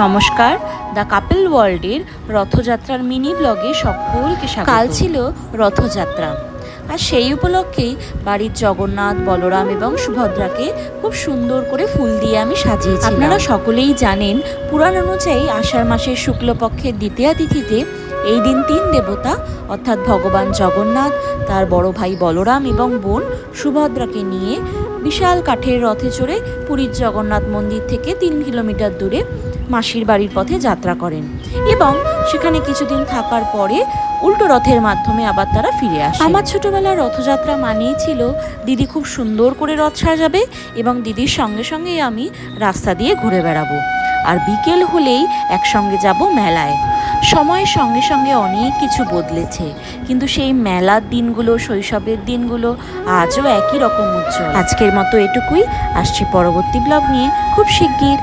নমস্কার, দ্য কাপল ওয়ার্ল্ডের রথযাত্রার মিনি ব্লগে সকলকে স্বাগত। কাল ছিল রথযাত্রা, আর সেই উপলক্ষেই বাড়ির জগন্নাথ, বলরাম এবং সুভদ্রাকে খুব সুন্দর করে ফুল দিয়ে আমি সাজিয়েছি। আপনারা সকলেই জানেন, পুরাণ অনুযায়ী আষাঢ় মাসের শুক্লপক্ষের দ্বিতীয়া তিথিতে এই দিন তিন দেবতা অর্থাৎ ভগবান জগন্নাথ, তার বড় ভাই বলরাম এবং বোন সুভদ্রাকে নিয়ে বিশাল কাঠের রথে চড়ে পুরীর জগন্নাথ মন্দির থেকে 3 কিলোমিটার দূরে মাসির বাড়ির পথে যাত্রা করেন এবং সেখানে কিছুদিন থাকার পরে উল্টো রথের মাধ্যমে আবার তারা ফিরে আসে। আমার ছোটবেলার রথযাত্রা মানেই ছিল দিদি খুব সুন্দর করে রথ সাজাবে এবং দিদির সঙ্গে সঙ্গে আমি রাস্তা দিয়ে ঘুরে বেড়াবো, আর বিকেল হলেই একসঙ্গে যাব মেলায়। সময়ের সঙ্গে সঙ্গে অনেক কিছু বদলেছে, কিন্তু সেই মেলার দিনগুলো, শৈশবের দিনগুলো আজও একই রকম উজ্জ্বল। আজকের মতো এটুকুই, আসছি পরবর্তী ব্লগ নিয়ে খুব শিগগির।